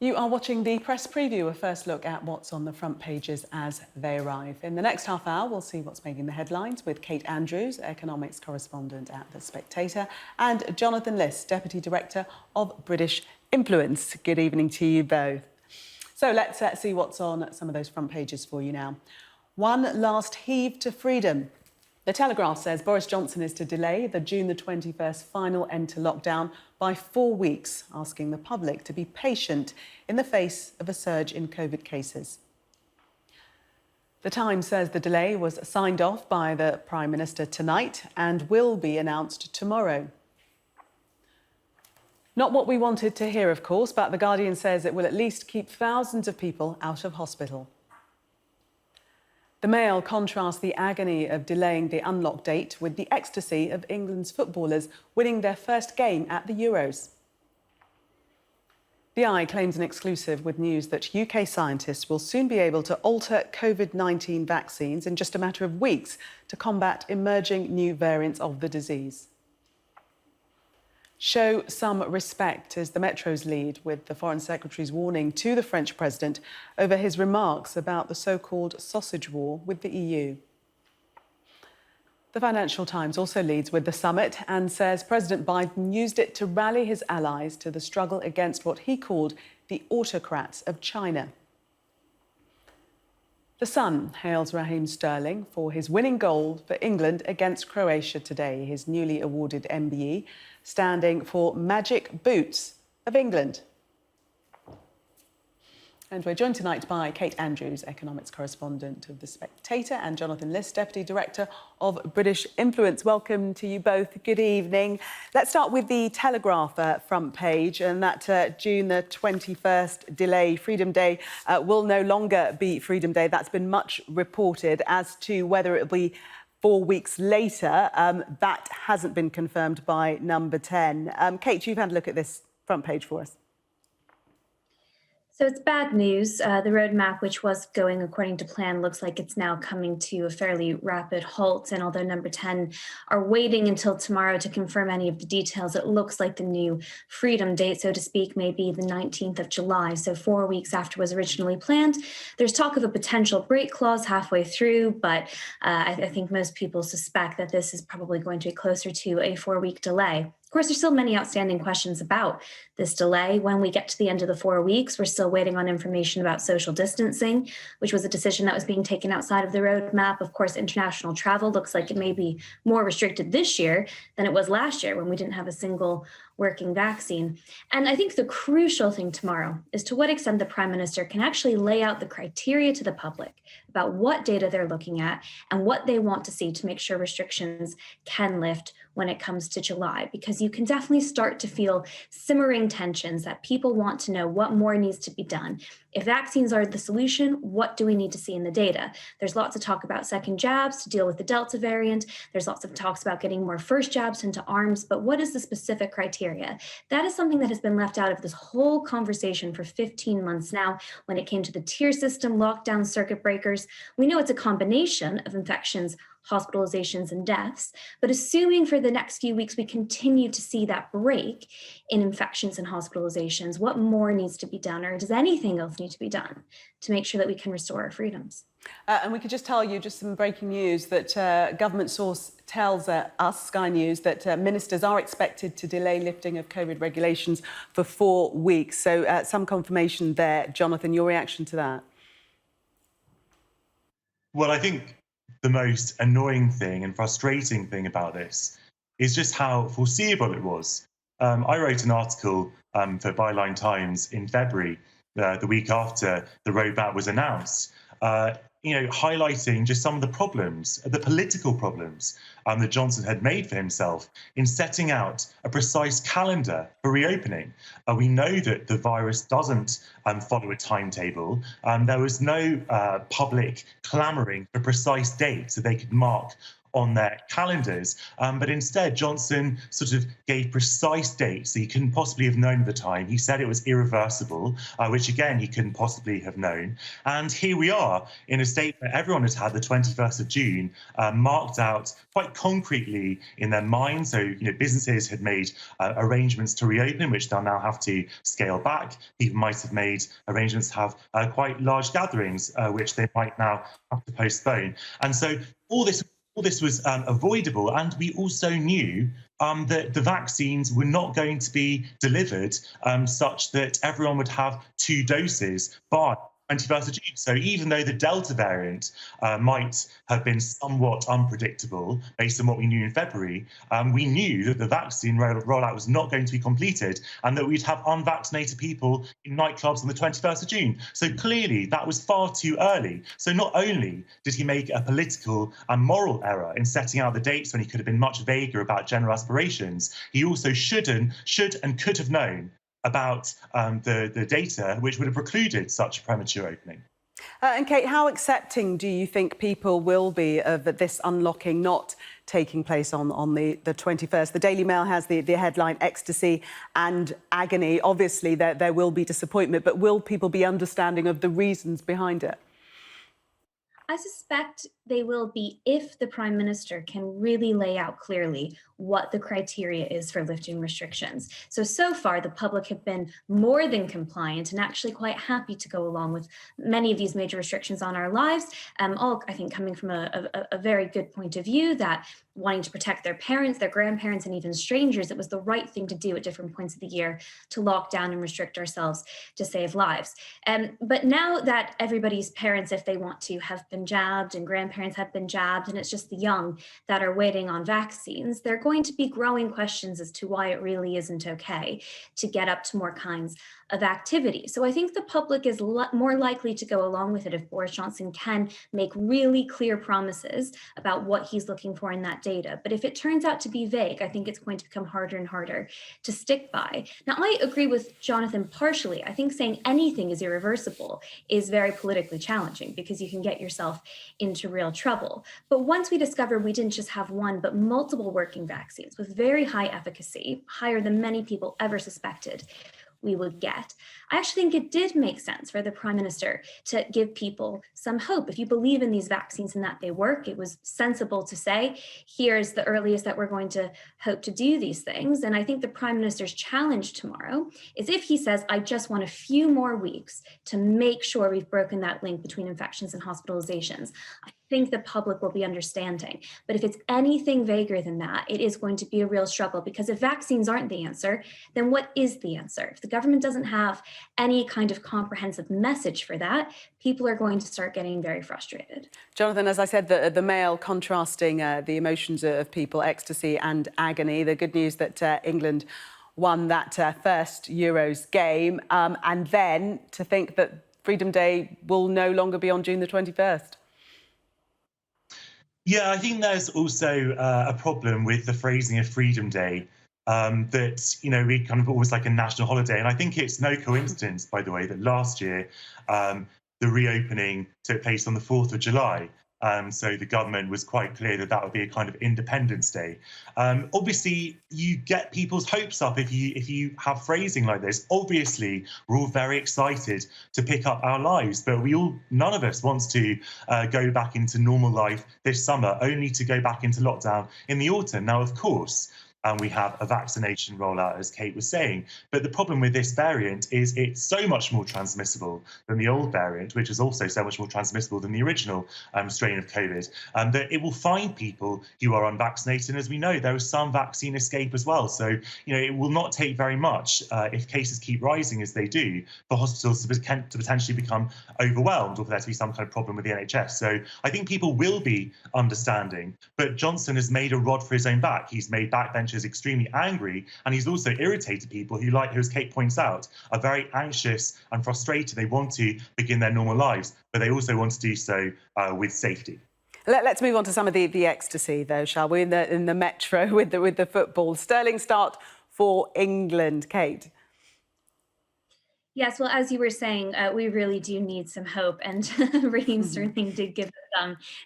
You are watching the press preview, a first look at what's on the front pages as they arrive. In the next half hour, we'll see what's making the headlines with Kate Andrews, economics correspondent at The Spectator, and Jonathan Liss, Deputy Director of British Influence. Good evening to you both. So let's see what's on some of those front pages for you now. One last heave to freedom. The Telegraph says Boris Johnson is to delay the June the 21st final end to lockdown by 4 weeks, asking the public to be patient in the face of a surge in COVID cases. The Times says the delay was signed off by the Prime Minister tonight and will be announced tomorrow. Not what we wanted to hear, of course, but The Guardian says it will at least keep thousands of people out of hospital. The Mail contrasts the agony of delaying the unlock date with the ecstasy of England's footballers winning their first game at the Euros. The Eye claims an exclusive with news that UK scientists will soon be able to alter COVID-19 vaccines in just a matter of weeks to combat emerging new variants of the disease. Show some respect is the Metro's lead, with the Foreign Secretary's warning to the French president over his remarks about the so-called sausage war with the EU. The Financial Times also leads with the summit and says President Biden used it to rally his allies to the struggle against what he called the autocrats of China. The Sun hails Raheem Sterling for his winning goal for England against Croatia today, his newly awarded MBE, standing for Magic Boots of England. And we're joined tonight by Kate Andrews, economics correspondent of The Spectator, and Jonathan Liss, Deputy Director of British Influence. Welcome to you both. Good evening. Let's start with the Telegraph front page, and that June the 21st delay, Freedom Day, will no longer be Freedom Day. That's been much reported. As to whether it'll be 4 weeks later, that hasn't been confirmed by Number 10. Kate, you've had a look at this front page for us. So it's bad news. The roadmap, which was going according to plan, looks like it's now coming to a fairly rapid halt. And although Number 10 are waiting until tomorrow to confirm any of the details, it looks like the new freedom date, so to speak, may be the 19th of July. So 4 weeks after was originally planned. There's talk of a potential break clause halfway through, but I think most people suspect that this is probably going to be closer to a 4-week delay. Of course, there's still many outstanding questions about this delay. When we get to the end of the 4 weeks, we're still waiting on information about social distancing, which was a decision that was being taken outside of the roadmap. Of course, international travel looks like it may be more restricted this year than it was last year when we didn't have a single working vaccine. And I think the crucial thing tomorrow is to what extent the Prime Minister can actually lay out the criteria to the public about what data they're looking at and what they want to see to make sure restrictions can lift when it comes to July, because you can definitely start to feel simmering tensions that people want to know what more needs to be done. If vaccines are the solution, what do we need to see in the data? There's lots of talk about second jabs to deal with the Delta variant. There's lots of talks about getting more first jabs into arms, but what is the specific criteria? That is something that has been left out of this whole conversation for 15 months now when it came to the tier system, lockdown, circuit breakers. We know it's a combination of infections, hospitalizations, and deaths, but assuming for the next few weeks we continue to see that break in infections and hospitalizations, what more needs to be done, or does anything else need to be done to make sure that we can restore our freedoms? And we could just tell you, just some breaking news, that government source tells us, Sky News, that ministers are expected to delay lifting of COVID regulations for 4 weeks. So some confirmation there. Jonathan, your reaction to that? Well, I think the most annoying thing and frustrating thing about this is just how foreseeable it was. I wrote an article for Byline Times in February, the week after the roadmap was announced, highlighting just some of the problems, the political problems that Johnson had made for himself in setting out a precise calendar for reopening. We know that the virus doesn't follow a timetable. There was no public clamouring for precise dates that they could mark on their calendars. But instead, Johnson sort of gave precise dates that he couldn't possibly have known at the time. He said it was irreversible, which again, he couldn't possibly have known. And here we are in a state where everyone has had the 21st of June marked out quite concretely in their minds. So, businesses had made arrangements to reopen, which they'll now have to scale back. People might have made arrangements to have quite large gatherings, which they might now have to postpone. And so all this was avoidable, and we also knew that the vaccines were not going to be delivered such that everyone would have 2 doses by 21st of June. So even though the Delta variant might have been somewhat unpredictable based on what we knew in February, we knew that the vaccine rollout was not going to be completed and that we'd have unvaccinated people in nightclubs on the 21st of June. So clearly that was far too early. So not only did he make a political and moral error in setting out the dates when he could have been much vaguer about general aspirations, he also should and could have known about the data which would have precluded such a premature opening. And Kate, how accepting do you think people will be of this unlocking not taking place on the 21st? The Daily Mail has the headline "Ecstasy and Agony." Obviously, there will be disappointment, but will people be understanding of the reasons behind it? I suspect they will be if the Prime Minister can really lay out clearly what the criteria is for lifting restrictions. So far, the public have been more than compliant and actually quite happy to go along with many of these major restrictions on our lives, all, I think, coming from a very good point of view that wanting to protect their parents, their grandparents, and even strangers, it was the right thing to do at different points of the year to lock down and restrict ourselves to save lives. But now that everybody's parents, if they want to, have been jabbed and grandparents have been jabbed, and it's just the young that are waiting on vaccines, there are going to be growing questions as to why it really isn't okay to get up to more kinds of activity. So I think the public is more likely to go along with it if Boris Johnson can make really clear promises about what he's looking for in that data. But if it turns out to be vague, I think it's going to become harder and harder to stick by. Now, I agree with Jonathan partially. I think saying anything is irreversible is very politically challenging because you can get yourself into real trouble. But once we discovered we didn't just have one, but multiple working vaccines with very high efficacy, higher than many people ever suspected we would get, I actually think it did make sense for the Prime Minister to give people some hope. If you believe in these vaccines and that they work, it was sensible to say, here's the earliest that we're going to hope to do these things. And I think the Prime Minister's challenge tomorrow is if he says, I just want a few more weeks to make sure we've broken that link between infections and hospitalizations, I think the public will be understanding. But if it's anything vaguer than that, it is going to be a real struggle, because if vaccines aren't the answer, then what is the answer? If the government doesn't have any kind of comprehensive message for that, people are going to start getting very frustrated. Jonathan, as I said, the Mail contrasting the emotions of people, ecstasy and agony. The good news that England won that first Euros game, and then to think that Freedom Day will no longer be on June the 21st. Yeah, I think there's also a problem with the phrasing of Freedom Day, that, we kind of always like a national holiday. And I think it's no coincidence, by the way, that last year the reopening took place on the 4th of July. So the government was quite clear that that would be a kind of Independence Day. Obviously, you get people's hopes up if you have phrasing like this. Obviously, we're all very excited to pick up our lives, but none of us wants to go back into normal life this summer, only to go back into lockdown in the autumn. Now, of course, and we have a vaccination rollout, as Kate was saying. But the problem with this variant is it's so much more transmissible than the old variant, which is also so much more transmissible than the original strain of COVID, that it will find people who are unvaccinated. And as we know, there is some vaccine escape as well. So, it will not take very much if cases keep rising as they do for hospitals to potentially become overwhelmed, or for there to be some kind of problem with the NHS. So I think people will be understanding. But Johnson has made a rod for his own back. He's made backbenchers extremely angry, and he's also irritated people who, as Kate points out, are very anxious and frustrated. They want to begin their normal lives, but they also want to do so with safety. Let's move on to some of the ecstasy, though, shall we? In the Metro with the football. Sterling start for England, Kate. Yes, well, as you were saying, we really do need some hope, and Raheem Sterling did give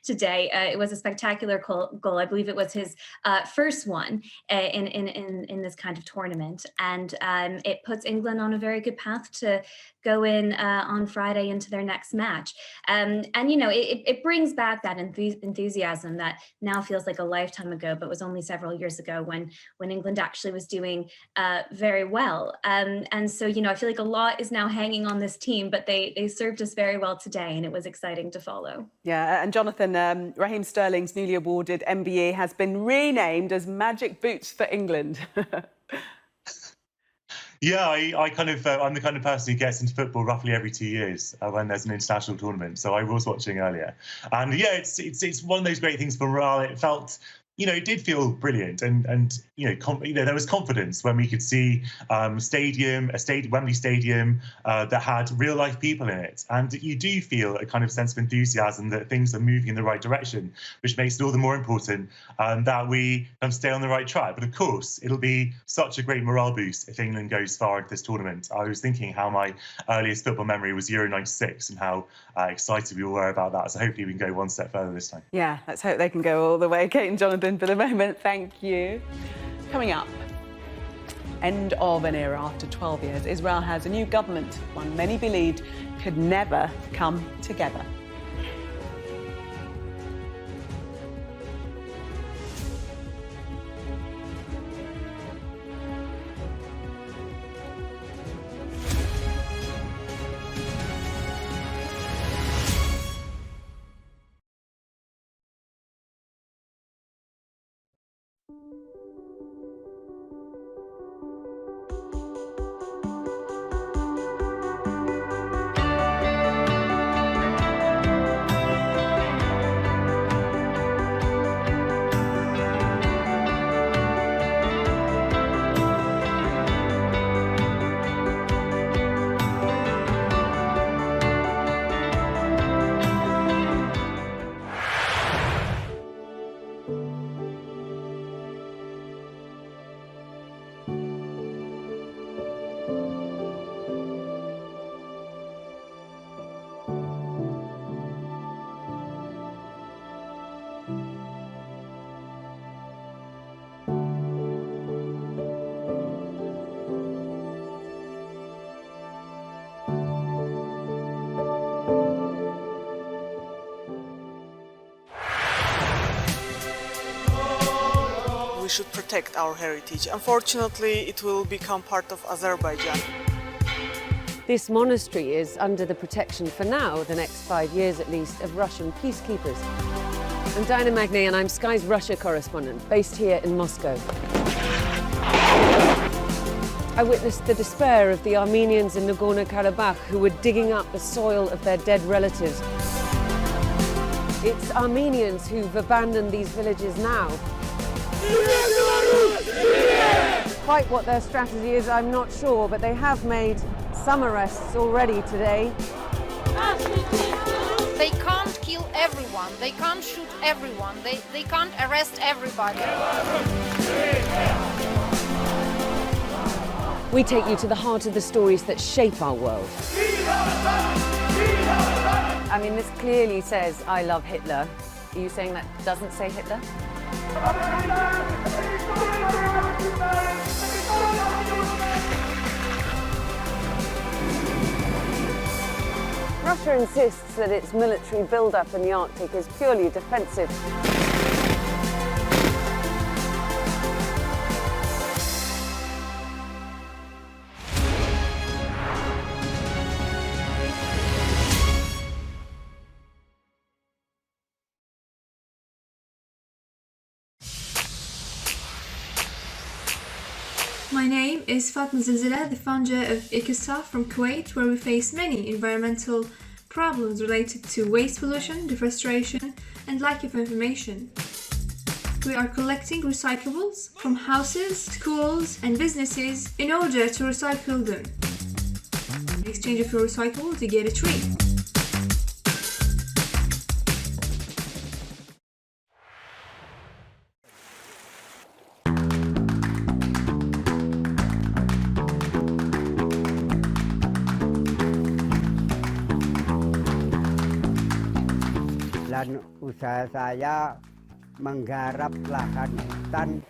today. It was a spectacular goal. I believe it was his first one in this kind of tournament, and it puts England on a very good path to go in on Friday into their next match. And you know, it brings back that enthusiasm that now feels like a lifetime ago, but was only several years ago when England actually was doing very well. And so, you know, I feel like a lot is now hanging on this team, but they served us very well today, and it was exciting to follow. Yeah, and Jonathan, Raheem Sterling's newly awarded MBE has been renamed as Magic Boots for England. Yeah, I'm the kind of person who gets into football roughly every 2 years when there's an international tournament. So I was watching earlier, and yeah, it's one of those great things for morale. It felt, you know, it did feel brilliant, and you know, there was confidence when we could see Wembley Stadium that had real life people in it, and you do feel a kind of sense of enthusiasm that things are moving in the right direction, which makes it all the more important that we stay on the right track. But of course, it'll be such a great morale boost if England goes far into this tournament. I was thinking how my earliest football memory was Euro '96 and how excited we all were about that. So hopefully we can go one step further this time. Yeah, let's hope they can go all the way. Kate and Jonathan, for the moment, thank you. Coming up, end of an era after 12 years. Israel has a new government, one many believed could never come together. We should protect our heritage. Unfortunately, it will become part of Azerbaijan. This monastery is under the protection, for now, the next 5 years at least, of Russian peacekeepers. I'm Diana Magny, and I'm Sky's Russia correspondent, based here in Moscow. I witnessed the despair of the Armenians in Nagorno-Karabakh who were digging up the soil of their dead relatives. It's Armenians who've abandoned these villages now. Quite what their strategy is, I'm not sure, but they have made some arrests already today. They can't kill everyone, they can't shoot everyone, they can't arrest everybody. We take you to the heart of the stories that shape our world. I mean, this clearly says, I love Hitler. Are you saying that doesn't say Hitler? Russia insists that its military build-up in the Arctic is purely defensive. My name is Fatma Zilzila, the founder of Ecosaf from Kuwait, where we face many environmental problems related to waste pollution, deforestation, and lack of information. We are collecting recyclables from houses, schools, and businesses in order to recycle them. In exchange of your recyclables, you get a tree. dan usaha saya menggarap lahan hutan.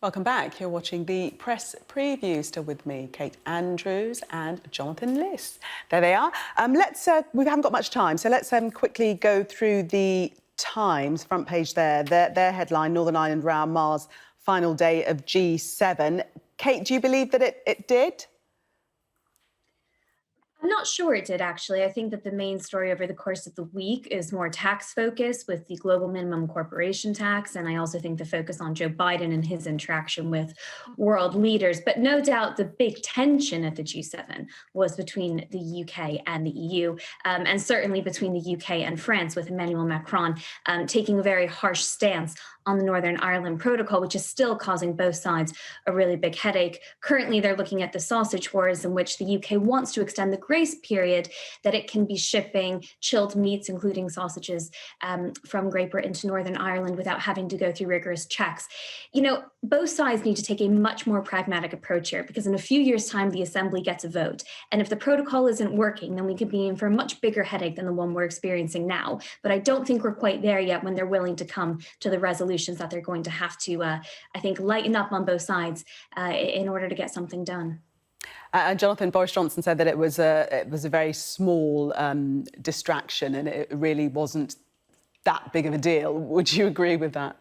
Welcome back. You're watching the press preview. Still with me, Kate Andrews and Jonathan Liss. There they are. We haven't got much time, so let's quickly go through the Times front page there. Their headline: Northern Ireland row Mars final day of G7. Kate, do you believe that it did? I'm not sure it did, actually. I think that the main story over the course of the week is more tax focused with the global minimum corporation tax. And I also think the focus on Joe Biden and his interaction with world leaders. But no doubt the big tension at the G7 was between the UK and the EU, and certainly between the UK and France, with Emmanuel Macron taking a very harsh stance on the Northern Ireland Protocol, which is still causing both sides a really big headache. Currently, they're looking at the sausage wars, in which the UK wants to extend the grace period that it can be shipping chilled meats, including sausages, from Great Britain to Northern Ireland without having to go through rigorous checks. You know, both sides need to take a much more pragmatic approach here, because in a few years' time, the Assembly gets a vote. And if the protocol isn't working, then we could be in for a much bigger headache than the one we're experiencing now. But I don't think we're quite there yet when they're willing to come to the resolutions that they're going to have to, I think, lighten up on both sides in order to get something done. And Jonathan, Boris Johnson said that it was a very small distraction and it really wasn't that big of a deal. Would you agree with that?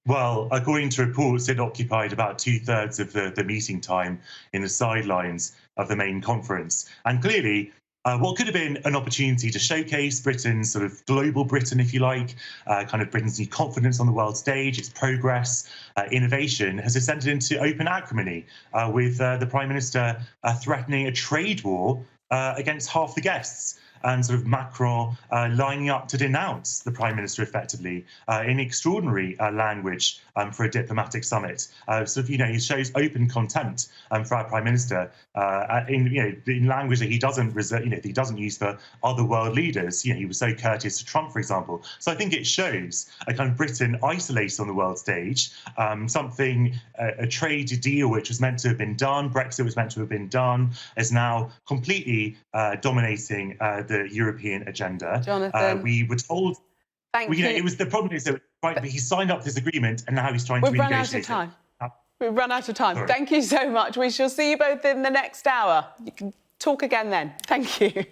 Well, according to reports, it occupied about 2/3 of the meeting time in the sidelines of the main conference. And clearly, what could have been an opportunity to showcase Britain's sort of global Britain, if you like, kind of Britain's new confidence on the world stage, its progress, innovation, has descended into open acrimony, with the Prime Minister threatening a trade war against half the guests. And sort of Macron lining up to denounce the Prime Minister effectively in extraordinary language for a diplomatic summit. He shows open contempt for our Prime Minister in language that he doesn't he doesn't use for other world leaders. He was so courteous to Trump, for example. So I think it shows a kind of Britain isolated on the world stage, a trade deal which was meant to have been done, Brexit was meant to have been done, is now completely dominating the European agenda. Jonathan, we were told. It was the problem is that he signed up this agreement and now he's trying to renegotiate. We've run out of time. We've run out of time. Sorry. Thank you so much. We shall see you both in the next hour. You can talk again then. Thank you.